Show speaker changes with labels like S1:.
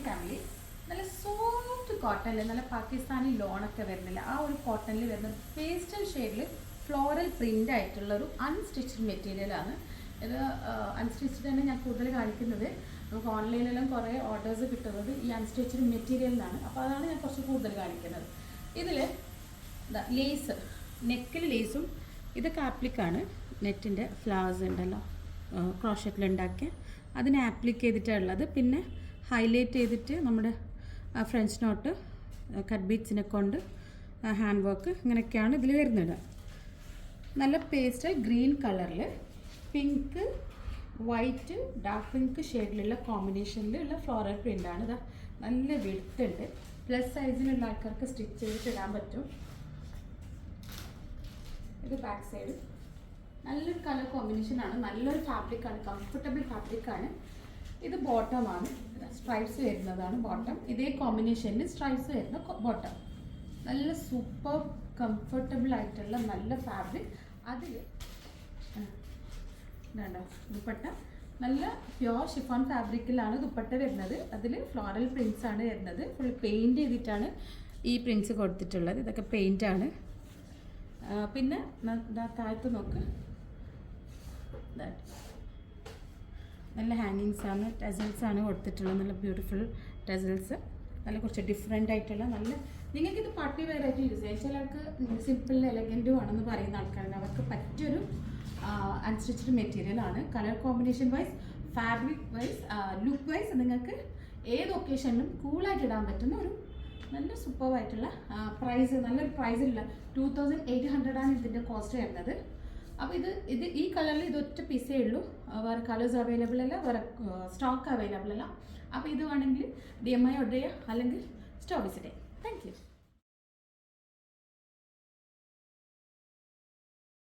S1: Family. നല്ല soft കോട്ടണിൽ നല്ല പാകിസ്ഥാനി ലോണൊക്കെ വരുന്നില്ല, ആ ഒരു കോട്ടണിൽ വരുന്ന പേസ്റ്റൽ ഷെയ്ഡിൽ ഫ്ലോറൽ പ്രിൻ്റ് ആയിട്ടുള്ളൊരു അൺസ്റ്റിച്ച്ഡ് മെറ്റീരിയലാണ് ഇത്. അൺസ്റ്റിച്ച്ഡ് തന്നെ ഞാൻ കൂടുതൽ കാണിക്കുന്നത്. നമുക്ക് ഓൺലൈനിലെല്ലാം കുറേ ഓർഡേഴ്സ് കിട്ടുന്നത് ഈ അൺസ്റ്റിച്ച്ഡ് മെറ്റീരിയലിനാണ്. അപ്പോൾ അതാണ് ഞാൻ കുറച്ച് കൂടുതൽ കാണിക്കുന്നത്. ഇതിൽ ലേസ്, നെക്കിൽ ലേസും, ഇതൊക്കെ ആപ്ലിക്കാണ്. നെറ്റിൻ്റെ ഫ്ലവേഴ്സ് ഉണ്ടല്ലോ ക്രോഷറ്റിലുണ്ടാക്കിയ, അതിനെ ആപ്ലിക്ക് ചെയ്തിട്ടുള്ളത്. പിന്നെ ഹൈലൈറ്റ് ചെയ്തിട്ട് നമ്മുടെ ഫ്രഞ്ച് നോട്ട്, കട്ട് ബീറ്റ്സിനെ കൊണ്ട് ഹാൻഡ് വർക്ക്, ഇങ്ങനെയൊക്കെയാണ് ഇതിൽ വരുന്നത്. നല്ല പേസ്റ്റൽ ഗ്രീൻ കളറിൽ പിങ്ക്, വൈറ്റ്, ഡാർക്ക് പിങ്ക് ഷെയ്ഡിലുള്ള കോമ്പിനേഷനിലുള്ള ഫ്ലോറൽ പ്രിൻ്റാണ്. ഇതാ നല്ല വിടുത്തുണ്ട്. പ്ലസ് സൈസിലുള്ള ആൾക്കാർക്ക് സ്റ്റിച്ച് ചെയ്തിട്ട് ഇടാൻ പറ്റും. ഇത് ബാക്ക് സൈഡ്. നല്ലൊരു കളർ കോമ്പിനേഷനാണ്, നല്ലൊരു ഫാബ്രിക്കാണ്, കംഫർട്ടബിൾ ഫാബ്രിക്കാണ്. ഇത് ബോട്ടമാണ്, സ്ട്രൈപ്സ് വരുന്നതാണ് ബോട്ടം. ഇതേ കോമ്പിനേഷനിൽ സ്ട്രൈപ്സ് വരുന്ന ബോട്ടം. നല്ല സൂപ്പർ കംഫർട്ടബിൾ ആയിട്ടുള്ള നല്ല ഫാബ്രിക്. അതിൽ വേണ്ട ദുപ്പട്ട നല്ല പ്യോർ ഷിഫോൺ ഫാബ്രിക്കിലാണ് ദുപ്പട്ട വരുന്നത്. അതിൽ ഫ്ലോറൽ പ്രിൻസ് ആണ് വരുന്നത്. ഫുൾ പെയിൻറ് ചെയ്തിട്ടാണ് ഈ പ്രിൻസ് കൊടുത്തിട്ടുള്ളത്. ഇതൊക്കെ പെയിൻ്റാണ്. പിന്നെ താഴത്ത് നോക്ക്, നല്ല ഹാങ്ങിങ്സ് ആണ്, ടെസൽസ് ആണ് കൊടുത്തിട്ടുള്ളത്. നല്ല ബ്യൂട്ടിഫുൾ ടെസൽസ്, നല്ല കുറച്ച് ഡിഫറെൻ്റ് ആയിട്ടുള്ള നല്ല, നിങ്ങൾക്കിത് പാർട്ടി വെയർ ആയിട്ട് യൂസ് ചെയ്യാം. ചില ആൾക്ക് സിമ്പിൾ എലഗൻറ്റും ആണെന്ന് പറയുന്ന ആൾക്കാരാണ്, അവർക്ക് പറ്റിയൊരു അൺസ്റ്റിച്ച്ഡ് മെറ്റീരിയലാണ്. Colour combination wise, fabric wise, look wise നിങ്ങൾക്ക് ഏത് ഒക്കേഷനിലും കൂളായിട്ട് ഇടാൻ പറ്റുന്ന ഒരു നല്ല സൂപ്പറായിട്ടുള്ള പ്രൈസ്, നല്ലൊരു പ്രൈസിലുള്ള 2800 ആണ് ഇതിൻ്റെ കോസ്റ്റ് വരുന്നത്. അപ്പോൾ ഇത് ഈ കളറിൽ ഇതൊറ്റ പീസേ ഉള്ളൂ, വേറെ കളേഴ്സ് അവൈലബിൾ അല്ല, വേറെ സ്റ്റോക്ക് അവൈലബിൾ അല്ല. അപ്പോൾ ഇത് വേണമെങ്കിൽ DMI ഓർഡർ ചെയ്യുക, അല്ലെങ്കിൽ സ്റ്റോർ വിസിറ്റ് ചെയ്യുക.